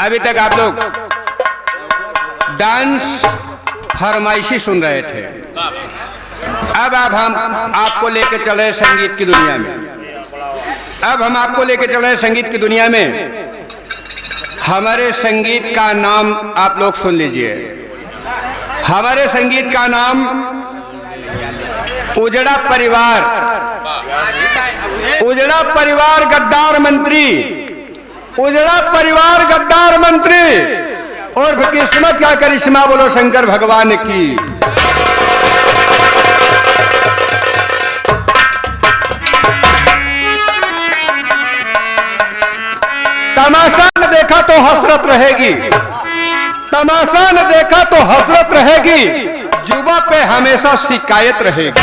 अभी तक आप लोग डांस फरमाइशी सुन रहे थे। अब हम आपको लेके चले संगीत की दुनिया में। अब हम आपको लेके चले संगीत की दुनिया में। हमारे संगीत का नाम आप लोग सुन लीजिए। हमारे संगीत का नाम उजड़ा परिवार। उजड़ा परिवार गद्दार मंत्री, उजड़ा परिवार गद्दार मंत्री और किस्मत क्या करिश्मा बोलो शंकर भगवान की। तमाशा न देखा तो हसरत रहेगी, तमाशा न देखा तो हसरत रहेगी, जुबा पे हमेशा शिकायत रहेगी।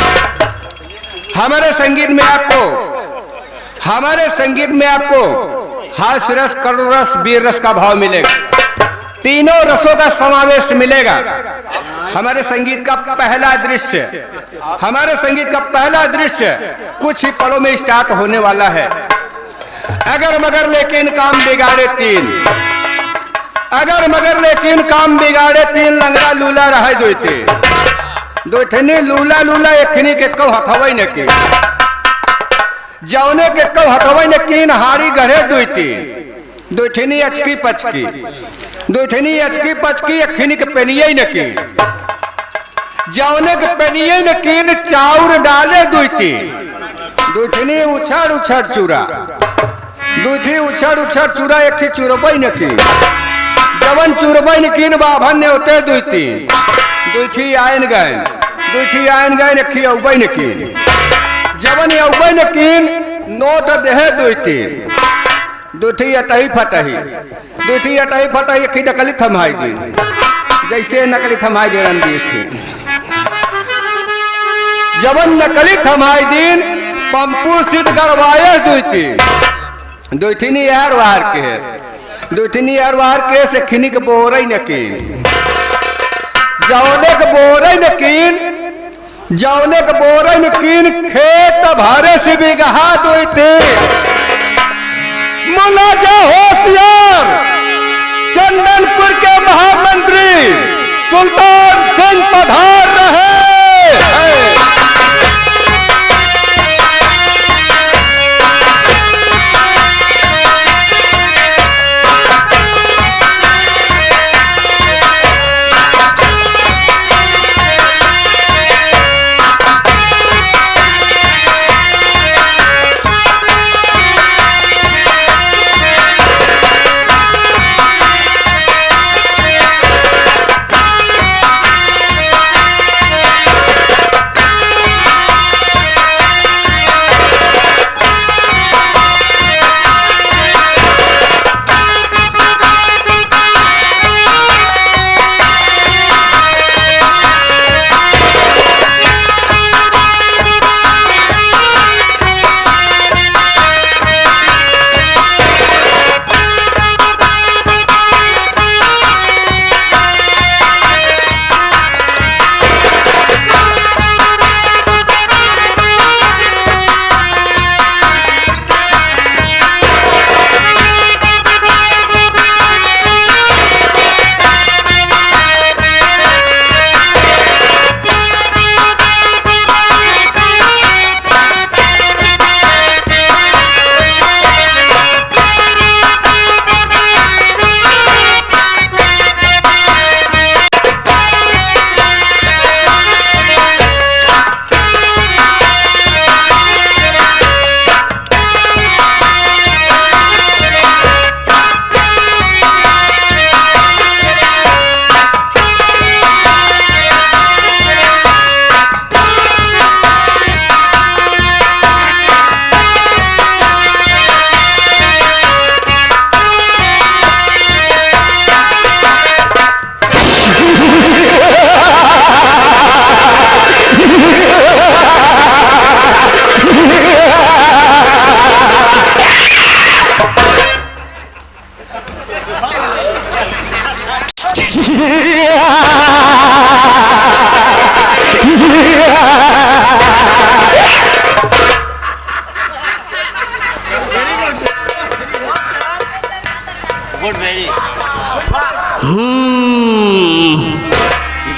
हमारे संगीत में आपको हास्य रस, करुण रस, वीर रस का भाव मिलेगा। तीनों रसों का समावेश मिलेगा। हमारे संगीत का पहला दृश्य कुछ ही पलों में स्टार्ट होने वाला है। अगर मगर लेकिन काम बिगाड़े तीन, अगर मगर लेकिन काम बिगाड़े तीन, लंगड़ा लूला रहे दोइथनी लूला लूला एखनी के कौ हथवई न की, जौने के कौ हथवई न की, हारी गढ़े दोइथनी अचकी पचकी, दोइथनी अचकी पचकी एखनी के पेनिये न की, जौने के पेनिये न की, चाउर डाले दोइथनी उछड़ उछड़ चूरा, दूधी उछड़ उछड़ चूरा एखी चूरबई न की, जवन चूरबई न की बाभन ने होते दुथी आयन गए एखी औबई न की, जवन औबई न की नोट देहे दुथी अटही फटही एखी नकली थमाई दी, जैसे नकली थमाई दे रणदीश थी। जवन नकली थमाई दिन पंपू सीट गड़वाए दुथनी यार वार के से खिनी के बोरई न कीन, जौने के बोरई न कीन, खेत भारे से बिगहा दोइते। मुलाजा होशियार चंदनपुर के महामंत्री सुल्तान सिंह पधार रहे।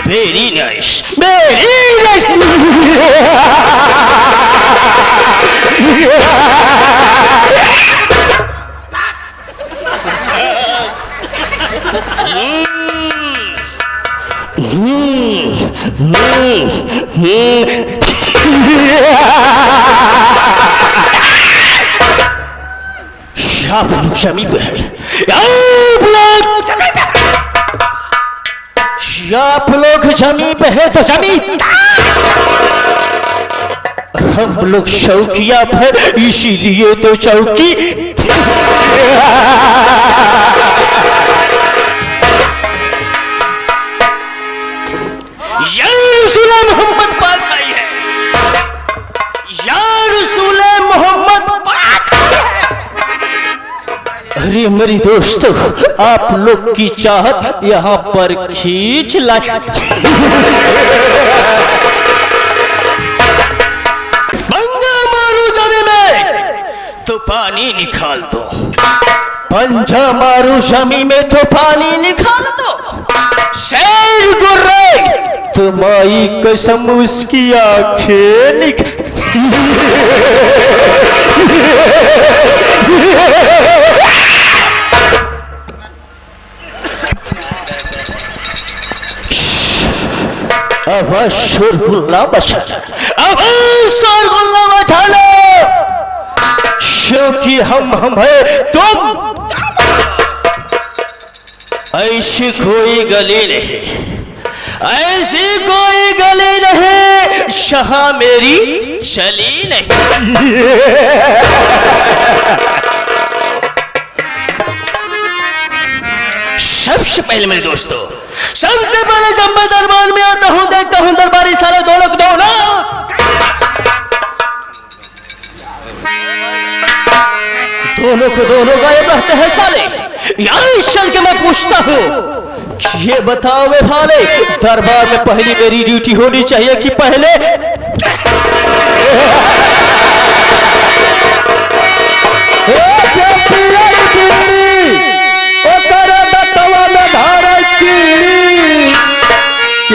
Very nice, very nice. आप लोग जमी पे है, आप लोग जमी पे है तो जमी, हम लोग शौकिया पे इसीलिए तो चौकी। या रसूल मोहम्मद पाक आई है, या रसूल मोहम्मद पाक। अरे मेरी दोस्तों, आप लोग की चाहत यहाँ पर खींच लाई। पंजा मारू जमी में तो पानी निकाल दो, पंजा मारू जमी में तो पानी निकाल दो। शेर गुर्रे तो माई कसम उसकी आंखें निकाल। आवाज शोरगुल्ला मचा लो, आवाज शोरगुल्ला मचा लो, क्योंकि हम है तुम। ऐसी कोई गली नहीं, ऐसी कोई गली नहीं जहां मेरी चली नहीं। सबसे पहले मेरे दोस्तों, सबसे पहले जब मैं दरबार में आता हूं, देखता हूं दरबारी साले दो लोग दो ना, दोनों को दोनों गायब रहते हैं साले। यार चल के मैं पूछता हूं, ये बताओ वे भाले, दरबार में पहली मेरी ड्यूटी होनी चाहिए कि पहले?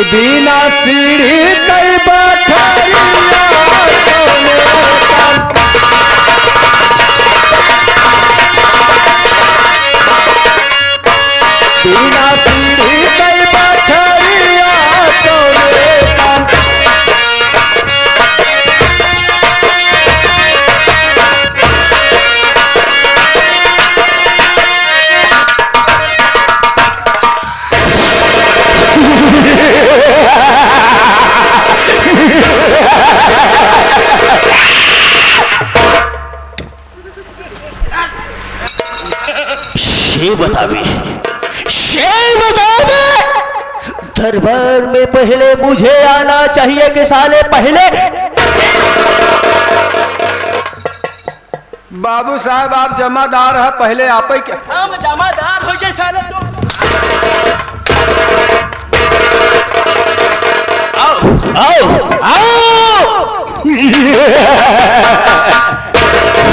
बिना सीढ़ी कई बखरिया बिना सीढ़ी कई बखरिया बतावे दरबार में पहले मुझे आना चाहिए कि साले पहले? बाबू साहब आप जमादार है, पहले आप ही क्या? हम जमादार हो जाए साले तो। आओ आओ आओ।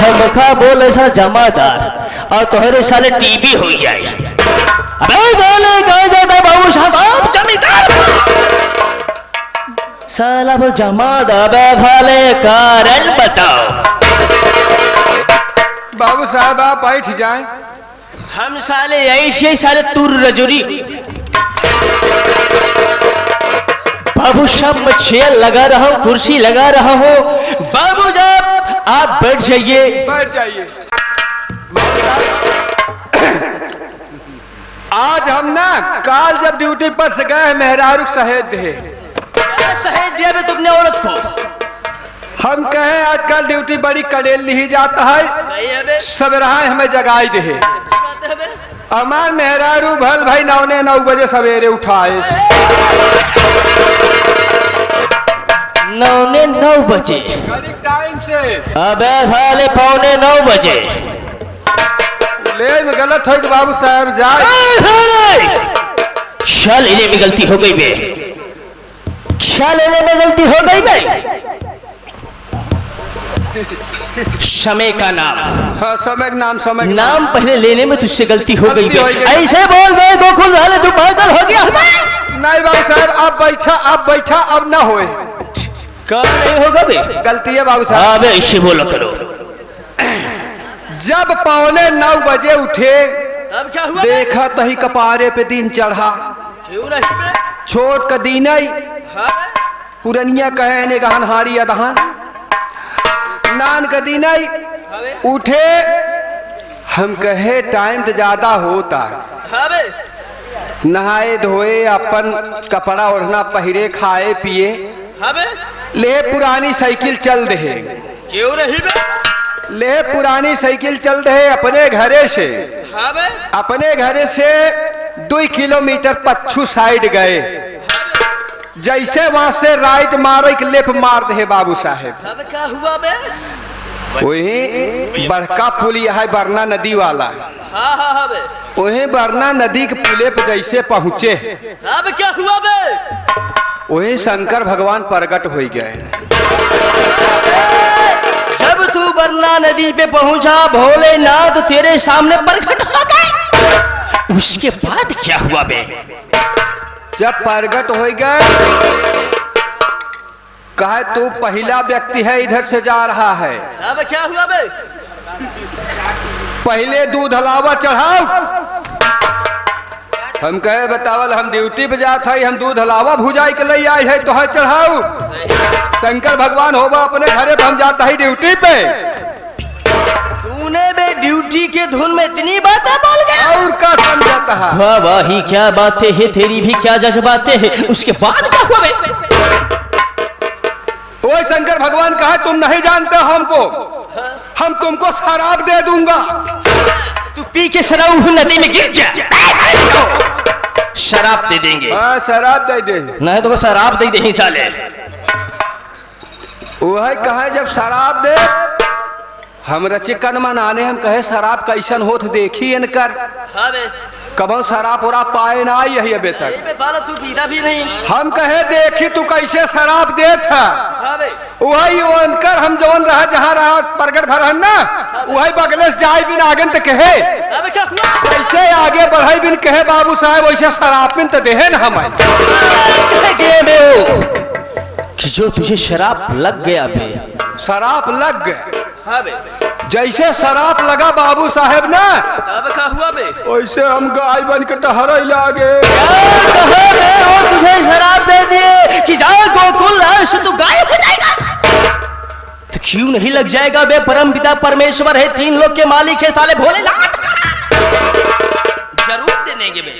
हम का बोले सा जमादार और तोहरे साले टीबी हो जाए। अबे बोले कहा जाता बाबू साहब आप जमींदार साला वो जमादार वाले कारण बताओ। बाबू साहब आप बैठ जाएं। हम साले ऐसे साले तुर रजुरी। बाबू साहब मैं चेयर लगा रहा हूँ, कुर्सी लगा रहा हूँ। बाबू साहब आप बैठ जाइए। बैठ जाइए। आज हम ना काल जब ड्यूटी पर से गए मेहरारू शहीद दे। शहीद दिया में तुमने औरत को? हम कहे आजकल ड्यूटी बड़ी कड़ेल ली जाता है, सब रहा हमें जगाई दे। अमान मेहरारू भल भाई 9 बजे सवेरे उठाए। 9 बजे टाइम से? अबे साले 8:45 बजे ले में गलत है कि बाबू साहब जाए। क्या लेने में गलती हो गई बे? क्या लेने में गलती हो गई बे? समय का नाम। हाँ समय का नाम, समय का नाम पहले लेने में तुझसे गलती हो गई गलती हो गई। ऐसे बोल बे गोकुल लाल, तू पागल हो गया है? नहीं बाबू साहब, अब बैठा अब ना होए। कब नहीं होगा बे? गलती है बाबू साहब। अबे ऐसे बोला करो। जब 8:45 उठे, तब क्या हुआ? देखा तही कपारे पे दिन चढ़ा। क्यों नहीं बे? छोट का दिन आई, हाँ? पुरनिया कहे ने गहन हारी अदहन। नान का दिन आई, उठे, हम कहे टाइम तो ज्यादा होता। हाँ बे? नहाए धोए, अपन कपड़ा ओढ़ना पहिरे, खाए पिए, हाँ बे? ले पुरानी साइकिल चल दे। क्यों नहीं बे? ले पुरानी साइकिल चल दे अपने घरे से। हाँ बे? अपने घरे से 2 किलोमीटर पच्छू साइड गए। जैसे वहां से राइट मारे के लेफ्ट मार दे बाबू साहेब। तब क्या हुआ बे? वही बड़का पुल है बरना नदी वाला। हाँ हाँ हाँ बे? वही बरना नदी के पुले पे जैसे पहुंचे, तब क्या हुआ बे? वही शंकर भगवान प्रकट हो गए। जब तू बरना नदी पे पहुंचा, भोलेनाथ तेरे सामने प्रकट हो गए। उसके बाद क्या हुआ बे? जब प्रकट हो गए, कहे तू पहला व्यक्ति है इधर से जा रहा है, अब क्या हुआ बे? पहले दूध हलावा चढ़ाओ। हम कहे बतावल हम ड्यूटी पे जात है, हम दूध हलावा भुजाई के लिए आए है तो है चढ़ाओ। शंकर भगवान होगा अपने घरे पे, हम जाता है ड्यूटी पे। तूने बे ड्यूटी के धुन में इतनी बातें बोल गया? और क्या समझाता है? वाह वाह ही क्या बातें हैं, तेरी भी क्या जज्बातें हैं। उसके बाद क्या हुआ बे? वो शंकर भगवान कहा तुम नहीं जानते हमको, हम तुमको शराब दे दूंगा। तू पी के शराब नदी में गिर जा, शराब दे देंगे। हाँ शराब दे दे, नहीं तो शराब दे दे साले। वह कहे जब शराब दे, हम चिकन मनाने, हम कहे शराब कैसन होत देखी इनकर। हाँ बे? कबो शराब उराब पाए ना आई है अभी तक। तू पीता भी नहीं। हम कहे देखी तू कैसे शराब दे था। हाँ बे? वही उनकर हम जवन रहा जहाँ रहा प्रगट भरन ना, वही बगले से जाए बिन आगे तो कहे अब क्या हुआ? कैसे आगे बढ़ाई बिन कहे बाबू साहब वैसे शराब बिन तो देहे ना हमें। कि जो तुझे शराब लग गया बे? शराब लग गए। हाँ बे? जैसे शराब लगा बाबू साहेब ना, तब क्या हुआ बे? वैसे हम गाय बन के टहरे लागे। वो तुझे शराब दे दिए कि जाए गोकुल लाल से तू गायब हो जाएगा। तो क्यों नहीं लग जाएगा बे? परम पिता परमेश्वर है, 3 लोक के मालिक है साले भोलेनाथ। जरूर दे देंगे बे।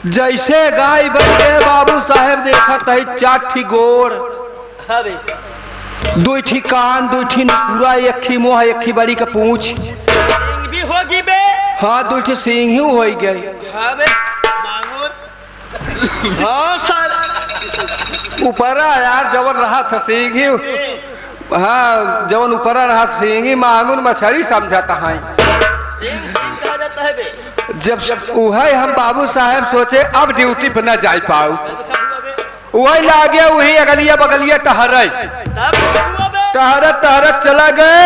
जैसे गाय बन गए बाबू साहेब, देखा तही 4 ठी गोड़, हाँ बे? 2 ठी कान, 2 ठी पूरा, 1 ठी मुँह, 1 ठी बड़ी का पूंछ। सिंग भी होगी बे? हाँ 2 ठी सिंह ही हो गई। हाँ बे? हाँ साला। ऊपरा यार जवन रहा था सिंह ही, हाँ जवन ऊपरा रहा सिंह ही, मांगुर मछली समझाता है। सिंग सिंग कहा जाता है बे? जब वही हम बाबू साहब सोचे अब ड्यूटी पर न जा पाऊ, वही लागे वही अगलिया बगलिया टहरे, टहरत टहरत चला गए।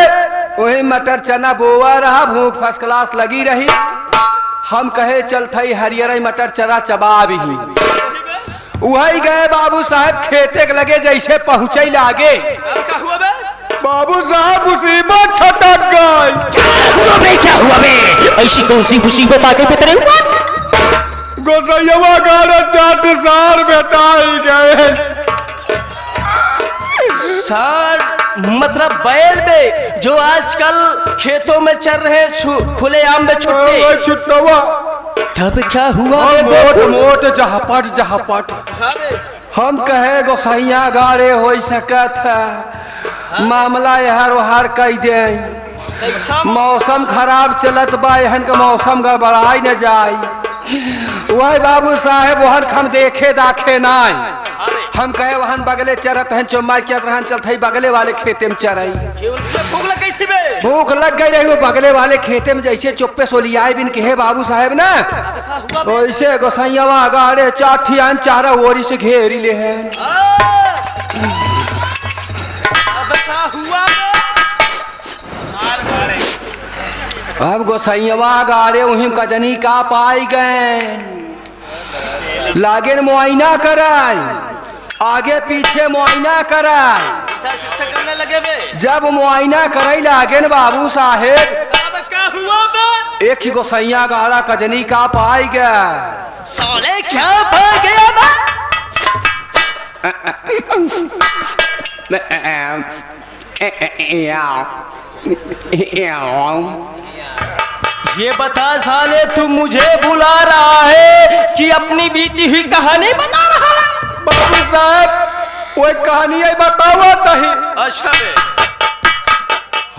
वही मटर चना बोआ रहा, भूख फर्स्ट क्लास लगी रही। हम कहे चल थई हरियर मटर चना चबा भी। वही गए बाबू साहब खेते के लगे, जैसे पहुंचे लागे बाबू साहब मुसीबत छटक गई। क्या हुआ बे? ऐसी कौन सी मुसीबत आगे पे तेरे ऊपर? गोसैया गाड़ा 4 साल बेटाई गए। सर मतलब बैल बे जो आजकल खेतों में चल रहे हैं खुले आम में छुट्टे। छुट्टवा तब क्या हुआ? मोट मोट जहापट जहापट। हम कहे गोसैया गाड़े हो सकत है, मामला यहार वहार कह दे। मौसम खराब चलत बा, एहन के मौसम गड़बड़ाई न जाए। वही बाबू साहेब वहन हम देखे दाखे नाई। हम कहे वहन बगले चरत हैं, चुम्मा चल रहा चलते बगले वाले खेते में चरई। भूख लग गई थी बे? भूख लग गई रही, वो बगले वाले खेते में जैसे चुप्पे सोलियाए बिन कहे बाबू साहेब ना, वैसे गोसैया गाड़े 4 ठियान 4 ओरी से घेरी ले हैं। अब गोसैयवा गाड़े वहीं कजनी का पाई गए, लागे मुआयना कराए, आगे पीछे मुआयना कराए। करने लगे बे। जब मुआयना करे लागे न बाबू साहेब, क्या हुआ बे? एक ही गोसैया गाड़ा कजनी का पाई गया। साले क्या पा गया बे? ये बता साले तू मुझे बुला रहा है कि अपनी बीती हुई कहानी बता रहा है? बाबू साहब वो कहानी बताओ तही। अच्छा बे।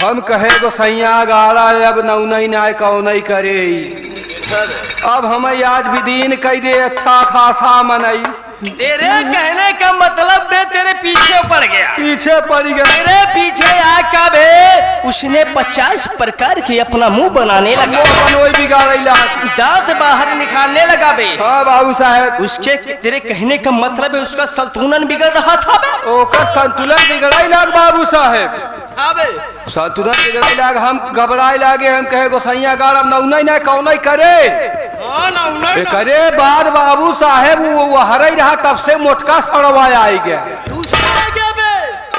हम कहे गोसैया गाड़ा अब नौनई नाय कौनई करे, अब हमें आज भी दिन कह दे अच्छा खासा मनई। तेरे कहने का मतलब बे तेरे पीछे पड़ गया। पीछे पड़ गया। तेरे पीछे आका बे उसने 50 प्रकार के अपना मुंह बनाने लगा, बिगाड़ेला, दांत बाहर निकालने लगा बे। हाँ बाबू साहब। उसके तेरे कहने का मतलब है उसका संतुलन बिगड़ रहा था बे। ओकर संतुलन बिगड़ाई लाग बाबू साहब। हाँ बे। संतुलन बिगड़ाई लाग, हम घबराए लागे, हम कहे गोसैया गाड़ा नौनई ना कौनई करे। करे बाद बाबू साहेब वो हरई रहा तब से मोटका सड़वा आई गया।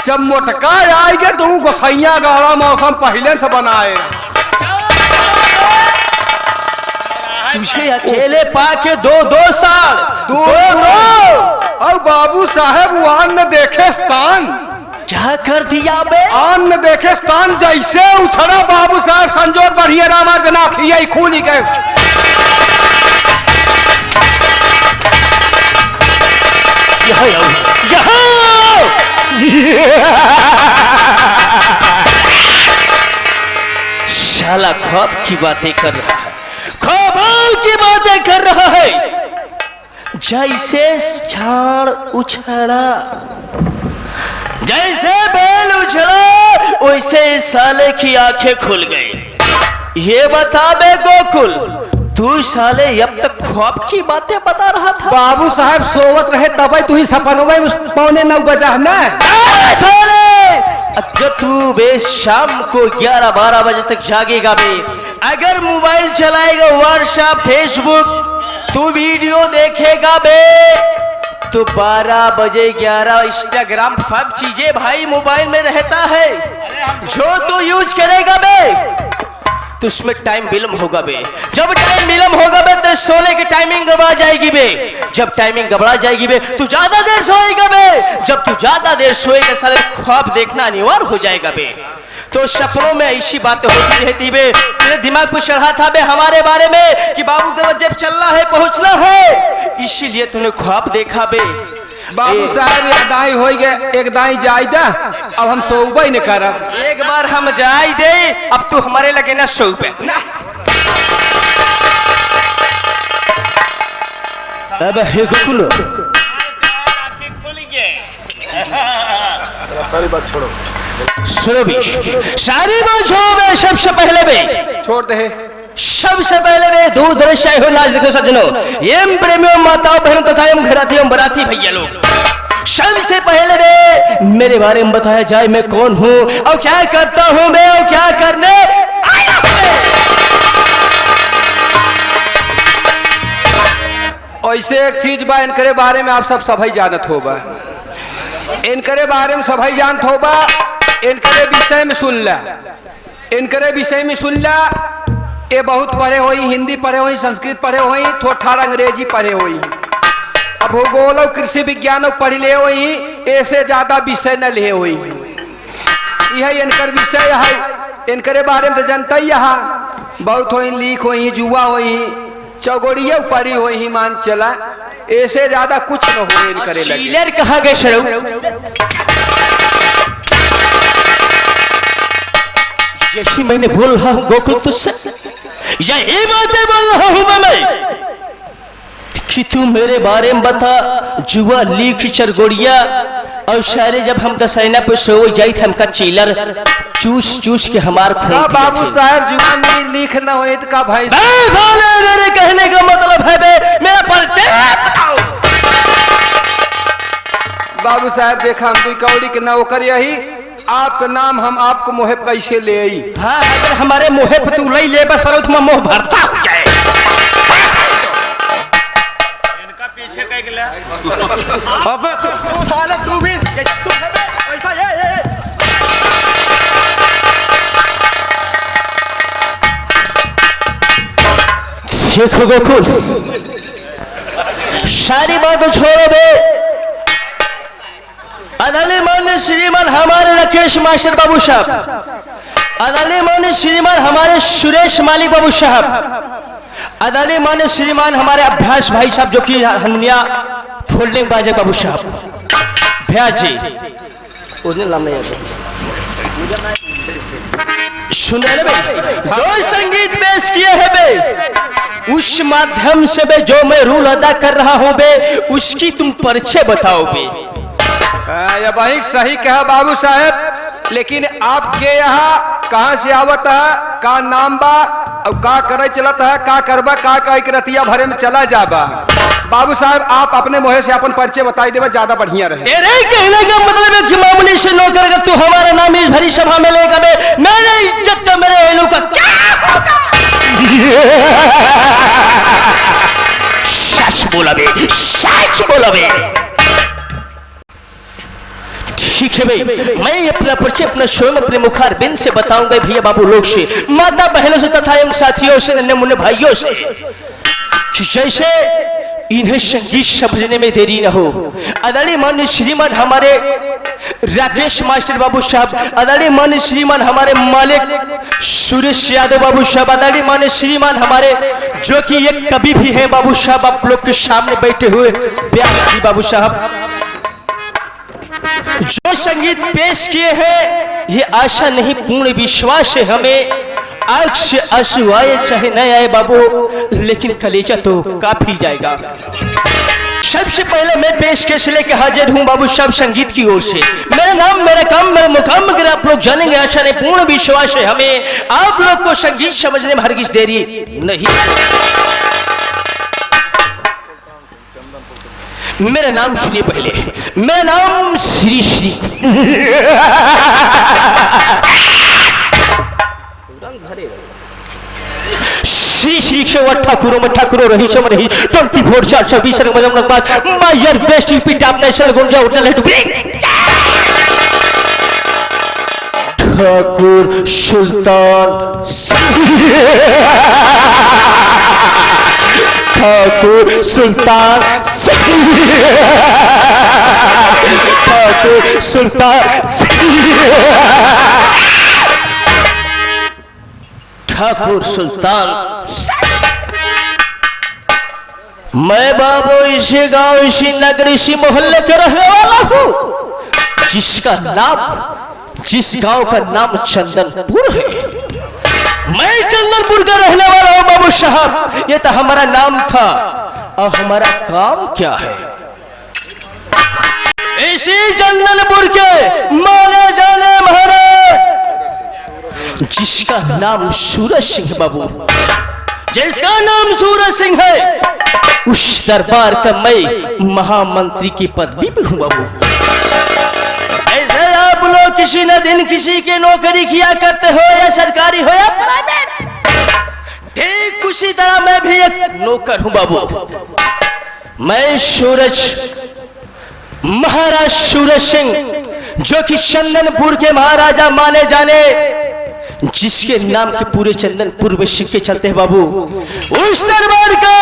जब मोटका आई गया तो गोसैया गाड़ा मौसम पहले से बनाए। तुझे अकेले पाके दो साल दो और बाबू साहेब वो अन्न देखे स्थान क्या कर दिया बे? अन्न देखे स्थान जैसे उछड़ा बाबू साहब संजोग बढ़िया रामा जना खिया खूनी के। शाला ख्वाब की बातें कर रहा है, ख्वाबों की बातें कर रहा है। जैसे झाड़ उछड़ा, जैसे बैल उछड़ा, वैसे साले की आंखें खुल गई। ये बता बे गोकुल, तू साले अब तक ख्वाब की बातें बता रहा था? बाबू साहब सोवत रहे तब तू ही सपनों में 9:15 बजा ना। साले अगर तू बे शाम को 11-12 बजे तक जागेगा बे, अगर मोबाइल चलाएगा, व्हाट्सएप फेसबुक तू वीडियो देखेगा बे, तो 12 बजे 11 इंस्टाग्राम सब चीजें भाई मोबाइल में रहता है। जो तू यूज करेगा बे तो उसमें टाइम विलम्ब होगा बे। जब टाइम विलम्ब होगा बे तो सोने की टाइमिंग गबड़ा जाएगी बे। जब टाइमिंग गबड़ा जाएगी बे तू ज्यादा देर सोएगा बे। जब तू ज्यादा देर सोएगा सारे ख्वाब देखना अनिवार्य हो जाएगा बे। तो सपनों में ऐसी बातें होती रहती बे। तेरे दिमाग पे चढ़ा था बे हमारे बारे में कि बाबू के जब चलना है पहुंचना है, इसीलिए तूने ख्वाब देखा बे। बाबू साहब एक दाई हो गए, एक दाई जाई दा, अब हम सोबई न करब। एक बार हम जाई दे, अब तू हमारे लगे ना सो पे। अब हे गोकुल सारी बात छोड़ो, सुनो भी, सारी बात छोड़ो बे। सबसे पहले बे छोड़ दे, सबसे पहले बे दूध रशाई हो नाच देखो सज्जनों, एम प्रेमियों माताओं बहनों तथा एम घराती एम बराती भैया लोग, सबसे पहले बे मेरे बारे में बताया जाए मैं कौन हूँ और क्या करता हूँ मैं और क्या करने आया हूँ। ऐसे एक चीज बा, इनके बारे में आप सब सभी जानत होगा, इनके बारे में सभी जानत होगा। इनके विषय में सुन ला, इनके विषय में सुन ला। ये बहुत पढ़े हुई, हिंदी पढ़े हुई, संस्कृत पढ़े हुई, थोड़ा अंग्रेजी पढ़े हुई, अब भूगोल और कृषि विज्ञान पढ़ ले हुई, ऐसे ज्यादा विषय न ले हुई। यह इनकर विषय है, इनके बारे में तो जनता ही यहाँ बहुत हुई, लीक हुई, जुआ हुई, चौगोड़िया पड़ी हुई, मान चला ऐसे ज्यादा कुछ न हो इनके लगे। कहाँ गए शरू? यही मैंने बोल रहा हूँ गोकुल तुझसे, यही बातें बोल रहा हूँ मैं कि तू मेरे बारे में बता। जुआ लीख चरगोड़िया और शायरी जब हम दशहरा पे सो जाई थे हमका चीलर चूस चूस के हमार खून बाबू साहब जुआ में लीख न हो का भाई मेरे कहने का मतलब है बे मेरा परिचय बताओ। बाबू साहब देखा हम कोई कौड़ी के नौकर यही आपका नाम हम आपको मोहे कैसे ले आई? हाँ, अगर हमारे मोहे पे तू लई ले बस और तुम्हारा मोह भरता हो जाए। इनका पीछे कह गया। अब तू साले तू भी तू है बे, ऐसा ये देखो गोकुल, सारी बात छोड़ो बे। अदाले मान श्रीमान हमारे राकेश मास्टर बाबू साहब, अदाले मान श्रीमान हमारे सुरेश मालिक बाबू साहब, अदाले मान श्रीमान हमारे अभ्यास भाई साहब जो कि हनुनिया फोल्डिंग बाजे बाबू साहब भैया जी, उन्हें नाम नहीं आता सुने रे बे, जो संगीत पेश किए है बे, उस माध्यम से बे जो मैं रूल अदा कर रहा हूं बे, उसकी तुम परिचय बताओ बे। ये भाई सही कहा बाबू साहब, लेकिन आपके यहाँ कहाँ से आवत है, का नाम बा और का करे चलत है, का करबा का रतिया भरे में चला जाबा? बाबू साहब आप अपने मोहे से अपन परिचय बताई देवा, ज्यादा बढ़िया रहे। तेरे कहने का मतलब है कि मामूली से नौकर अगर तू हमारा नाम इस भरी सभा में लेगा बे, मेरे इज्जत का मेरे एलू का क्या होगा? सच बोला बे, सच बोला बे। ठीक है भाई, मैं अपना परिचय अपना स्वयं अपने मुखार बिंद से बताऊंगा भैया बाबू लोग से, माता बहनों से तथा एवं साथियों से, नन्हे मुन्ने भाइयों से, जैसे इन्हें संगीत समझने में देरी न हो। आदरणीय माननीय श्रीमान हमारे राकेश मास्टर बाबू साहब, आदरणीय माननीय श्रीमान हमारे मालिक सुरेश यादव बाबू साहब, आदरणीय माननीय श्रीमान हमारे जो कि एक कवि भी हैं बाबू साहब, आप लोग के सामने बैठे हुए व्यास जी बाबू साहब, जो संगीत पेश किए हैं, ये आशा नहीं पूर्ण विश्वास है हमें, आंख से आंसू आए चाहे न आए बाबू, लेकिन कलेजा तो काफी जाएगा। सबसे पहले मैं पेश कैसे लेके हाजिर हूं बाबू साहब संगीत की ओर से। मेरा नाम, मेरा काम, मेरा मुकाम अगर आप लोग जानेंगे, आशा नहीं पूर्ण विश्वास है हमें, आप लोग को संगीत समझने में हरगिज देरी नहीं। मेरा नाम सुनिए पहले, मेरा नाम श्री श्री श्री श्री क्षेत्र ठाकुरो रही चम रही 24/4/26 रंग बाद मायर बेस्ट यूपी टॉप नेशनल गुंजा होटल है टुबी ठाकुर सुल्तान ठाकुर सुल्तान ठाकुर सुल्तान ठाकुर सुल्तान। मैं बाबू इसी गांव, इसी नगर, इसी मोहल्ले के रहने वाला हूं, जिस गांव का नाम चंदनपुर है। मैं चंदनपुर का रहने वाला हूं बाबू साहब, ये तो हमारा नाम था। और हमारा काम क्या है? इसी चंदनपुर के माने जाने महाराज, जिसका नाम सूरज सिंह बाबू, जिसका नाम सूरज सिंह है, उस दरबार का मैं महामंत्री की पदवी पे हूं बाबू। ऐसे आप लोग किसी न दिन किसी की नौकरी किया करते हो, या सरकारी हो या प्राइवेट, ठीक उसी तरह मैं भी एक नौकर हूं बाबू। मैं सूरज, महाराज सूरज सिंह, जो कि चंदनपुर के महाराजा माने जाने, जिसके नाम के पूरे चंदनपुर में सिक्के चलते हैं बाबू, उस दरबार का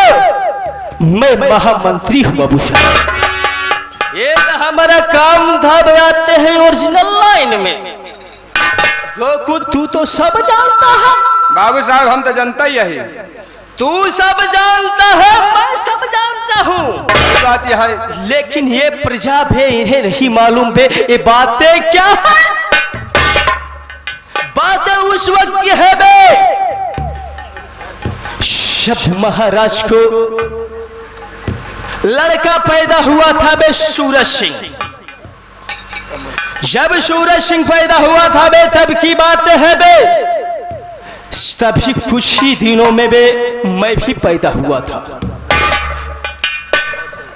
मैं महामंत्री हूं बाबू साहब। ये तो हमारा काम था, बताते हैं ओरिजिनल लाइन में। गोकुल तू तो सब जानता है बाबू साहब, हम तो जानता ही है। तू सब जानता है, मैं सब जानता हूँ, बात यह है। लेकिन ये प्रजा भे इन्हें नहीं मालूम बे ये बातें क्या है। बातें उस वक्त की है बे, जब महाराज को लड़का पैदा हुआ था बे सूरज सिंह। जब सूरज सिंह पैदा हुआ था बे, तब की बातें है बे। तभी कुछ ही दिनों में बे मैं भी पैदा हुआ था।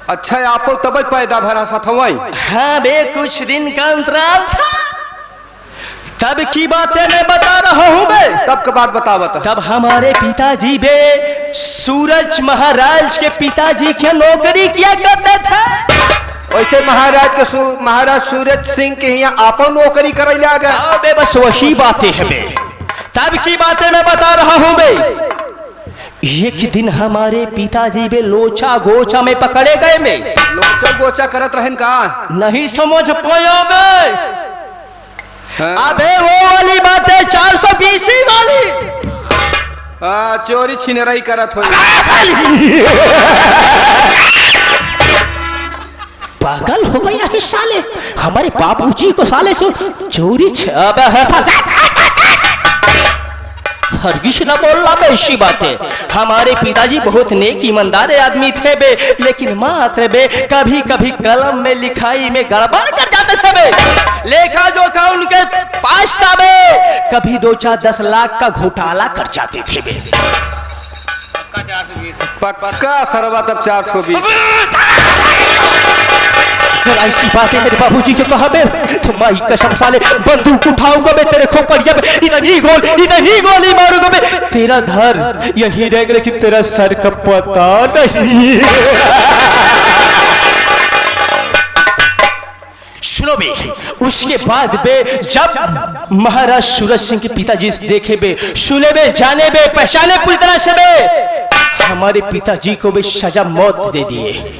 अच्छा, आप तब पैदा भरा सा था वही? हाँ बे, कुछ दिन का अंतराल था। तब की बातें मैं बता रहा हूँ मैं। तब के बात बता बता। तब हमारे पिताजी बे सूरज महाराज के पिताजी क्या नौकरी किया करते थे। वैसे महाराज सूरज सिंह के यहाँ आपन नौकरी करे ले आ गए। बे बस वही बातें है बे। तब की बातें मैं बता रहा हूँ बे। एक दिन हमारे पिताजी बे लोचा गोचा में पकड़े गए में। लोचा गोचा करत रहन का नहीं समझ पाया बे। हाँ। अबे वो वाली बात है 420 वाली। चोरी छिनराई करत हो। पागल हो गया है साले। हमारे बाबूजी को साले से चोरी हरगिश न बोलना बे। ऐसी बात है। हमारे पिताजी बहुत नेक ईमानदार आदमी थे बे, लेकिन मात्र बे कभी कभी कलम में लिखाई में गड़बड़ कर जाते थे बे। लेखा जोखा उनके पास था बे। कभी 2-4-10 लाख का घोटाला कर जाते थे बे। पक्का 420। पक्का सरवा तब 420। ऐसी बात है मेरे बाबूजी को कहा बे तो माई कसम साले बंदूक उठाऊंगा मैं तेरे खोपड़िया में इतनी गोली मारूंगा मैं। तेरा धर यही रहेगा लेकिन तेरा सर का पता नहीं। सुनो बे। उसके बाद बे जब महाराज सूरज सिंह के पिताजी देखे बे, सुने बे, जाने बे, पहचाने पूरी तरह से बे, हमारे पिताजी को बे सजा मौत दे दिए।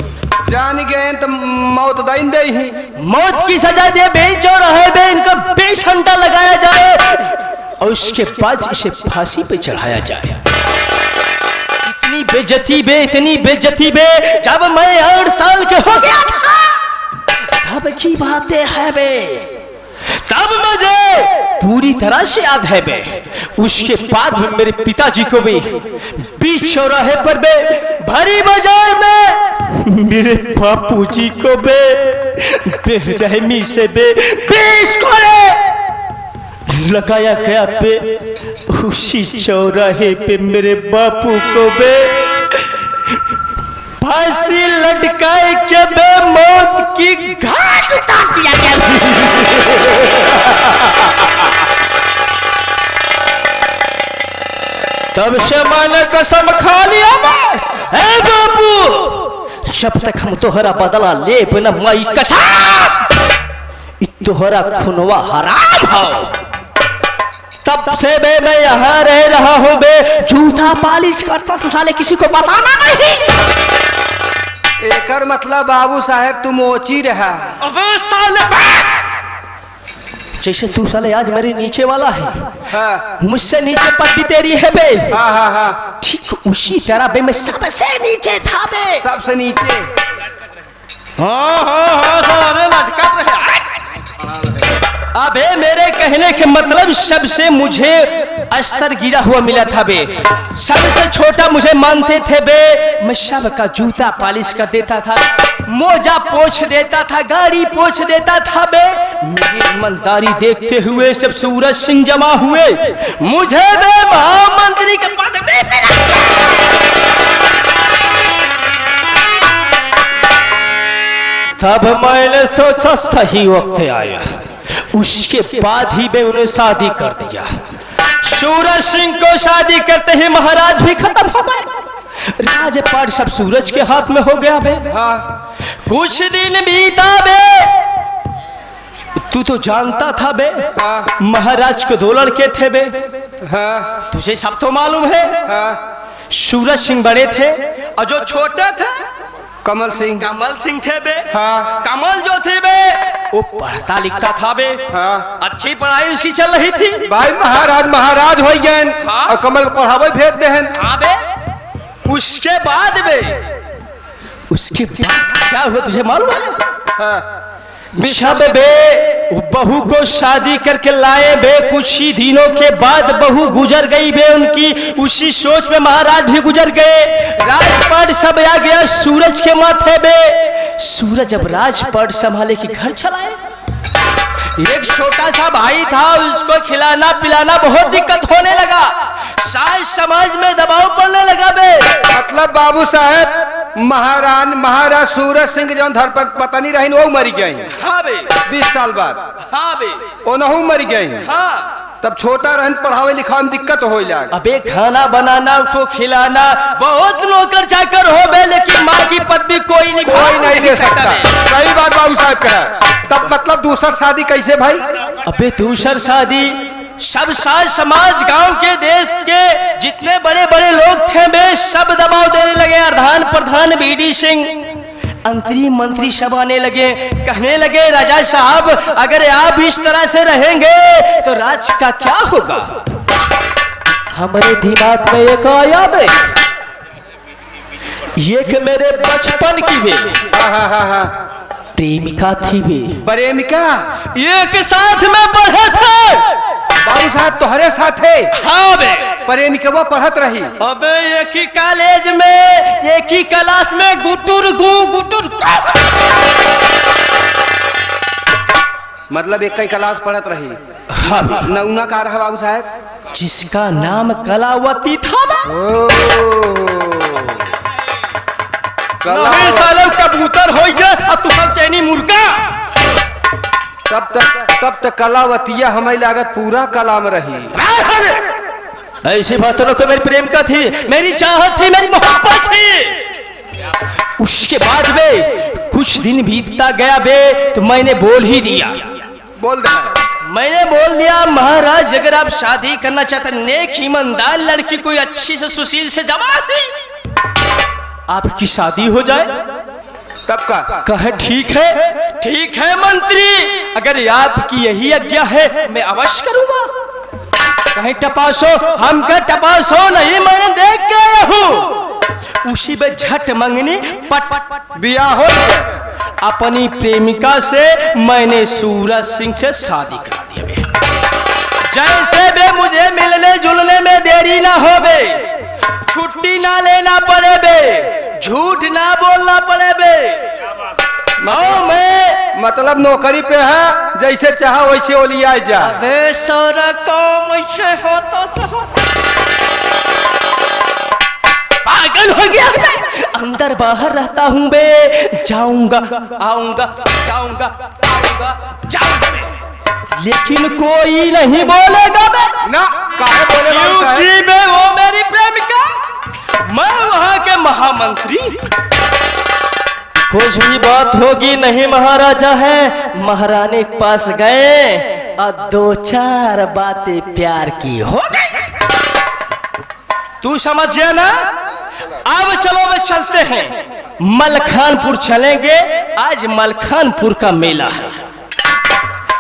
जान गए तो मौत दाइन दे ही। मौत की सजा दे बे। जो रहे बे इनका 20 घंटा लगाया जाए और उसके बाद इसे फांसी पे चढ़ाया जाए। इतनी बेइज्जती बे, इतनी बेइज्जती बे। जब मैं 8 साल के हो गया था तब की बातें है बे। तब मुझे पूरी तरह से याद है बे। उसके बाद में मेरे पिताजी को भी बीच चौराहे पर बे भरी बाजार में मेरे बापूजी को बे बेरहमी से बे बीच कोड़े लगाया गया बे। उसी चौराहे पे मेरे बापू को बे फांसी लटकाए के बे मौत की घाट उतार दिया गया। तब से मैंने कसम खा लिया मैं, ए बापू जब तक हम तोहरा बदला ले बिना माई कसम तोहरा खुनवा हराम हो। तब से बे मैं यहाँ रह रहा हूँ बे। जूता पालिश करता तो साले किसी को बताना नहीं। एकर मतलब बाबू साहेब तू मोची रहा। अबे साले जैसे तू साले आज मेरे नीचे वाला है। हाँ। मुझसे नीचे पट्टी तेरी है बे। हाँ हाँ हाँ। ठीक उसी तरह बे मैं सबसे नीचे था बे। सबसे नीचे। हाँ हाँ हाँ सारे लटकत रहे। अबे मेरे कहने के मतलब सबसे मुझे अस्तर गिरा हुआ मिला था बे। सबसे छोटा मुझे मानते थे बे। मैं सबका जूता पालिश कर देता था, मोजा पोंछ देता था, गाड़ी पोंछ देता था बे। मेरी ईमानदारी देखते हुए सब सूरज सिंह जमा हुए मुझे बे महामंत्री के पद में तब मैंने सोचा सही वक्त आया। उसके बाद ही मैं उन्हें शादी कर दिया। सूरज सिंह को शादी करते ही महाराज भी खत्म हो गए। राजपाट सब सूरज के हाथ में हो गया बे। हाँ। कुछ दिन बीता बे। तू तो जानता था बे। हाँ। महाराज को 2 लड़के थे बे। हाँ। तुझे सब तो मालूम है। हाँ। सूरज सिंह बड़े थे और जो छोटे थे कमल सिंह थे बे। हाँ। कमल जो थे बे वो पढ़ता लिखता था बे। हाँ। अच्छी पढ़ाई उसकी चल रही थी भाई महाराज हो गए। हाँ। और कमल को पढ़ावे भेज दे। हाँ बे। उसके बाद क्या हुआ तुझे मालूम है? हाँ। सब बे बहू को शादी करके लाए बे। कुछ ही दिनों के बाद बहू गुजर गई बे उनकी। उसी सोच में महाराज भी गुजर गए। राजपाट सब आ गया सूरज के माथे बे। सूरज जब राजपाट संभाले कि घर चलाए। एक छोटा सा भाई था, उसको खिलाना पिलाना बहुत दिक्कत होने लगा। सारे समाज में दबाव पड़ने लगा बे। मतलब बाबू साहेब महाराज सूरज सिंह जौन धर्मपत्नी रही वो मर गई। हाँ बे। 20 साल बाद। हाँ बे। ओनहु मर गई। हाँ। तब छोटा रहन पढ़ावे लिखावे में दिक्कत हो जाए। अबे खाना बनाना उसको खिलाना बहुत नौकर चाकर हो बे, लेकिन माँ की पदवी कोई नहीं दे सकता। सही बात बाबू साहब का। तब मतलब दूसर शादी कैसे भाई? अबे दूसर शादी सब साज समाज गांव के देश के जितने बड़े बड़े लोग थे बे सब दबाव देने लगे। अर्धान प्रधान बीडी सिंह मंत्री सब आने लगे, कहने लगे राजा साहब अगर आप इस तरह से रहेंगे तो राज का क्या होगा। हमारे दिमाग में एक आया बे, ये कि मेरे बचपन की बे प्रेमिका थी बे। प्रेमिका एक साथ में पढ़े थे बाबू साहब तुम्हारे साथ है? हाँ बे। प्रेमिका पढ़त रही? अबे एक ही कॉलेज में एक ही क्लास में गुटुर गुटुर मतलब एक ही क्लास पढ़त रही। हाँ नौना का रहा बाबू साहब जिसका नाम कलावती था। सालों कबूतर हो गया तू सब चैनी मुर्गा। तब तक कलावतिया हमें लागत पूरा कला में रही। ऐसी बातों को मेरी प्रेम का थी, मेरी चाहत थी, मेरी मोहब्बत थी। उसके बाद बे कुछ दिन बीतता गया बे तो मैंने बोल ही दिया। मैंने बोल दिया महाराज अगर आप शादी करना चाहते नेक ईमानदार लड़की कोई अच्छी से सुशील से जमा सी आपकी शादी हो जाए। तब का कहे ठीक है मंत्री अगर आपकी यही आज्ञा है मैं अवश्य करूंगा। कहीं टपासो हम का टपासो नहीं मैंने देख के आया हूँ। उसी में झट मंगनी पट बियाह हो अपनी प्रेमिका से मैंने सूरज सिंह से शादी करा दिया बे। जैसे बे मुझे मिलने जुलने में देरी ना हो बे, छुट्टी ना लेना पड़े बे, झूठ ना बोलना पड़े बे। मैं मतलब नौकरी पे है जैसे चाहा वैसे ओलिया जा। अबे सारा काम ऐसे होता पागल हो गया मैं। अंदर बाहर रहता हूँ बे, जाऊंगा आऊंगा लेकिन कोई नहीं बोलेगा बे। ना काहे बोले क्योंकि बे वो मेरी प्रेमिका, मैं वहां के महामंत्री। कुछ भी बात होगी नहीं महाराजा है, महारानी के पास गए और 2-4 बातें प्यार की हो गई। तू समझ गया ना। अब चलो वे चलते हैं मलखानपुर चलेंगे। आज मलखानपुर का मेला है,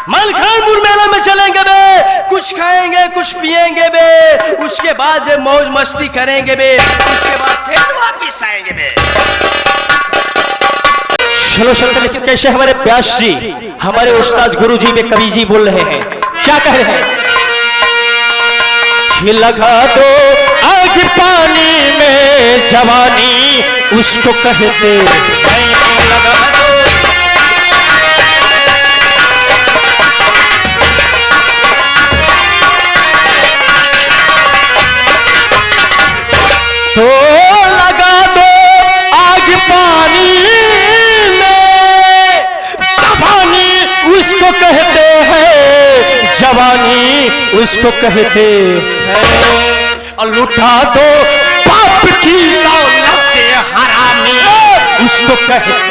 मलखानपुर मेला में चलेंगे बे, कुछ खाएंगे कुछ पिएंगे बे, उसके बाद मौज मस्ती करेंगे बे, उसके बाद फिर वापिस आएंगे बे। चलो लेकिन कैसे हमारे व्यास जी हमारे उस्ताद गुरु जी में कवि जी बोल रहे हैं, क्या कह रहे हैं कि लगा दो आग पानी में जवानी उसको कहते लगा दो। तो लगा दो आग पानी में जवानी उसको कहते हैं, जवानी उसको कहते हैं। और लुटा दो पाप की दौलत हरामी उसको कहते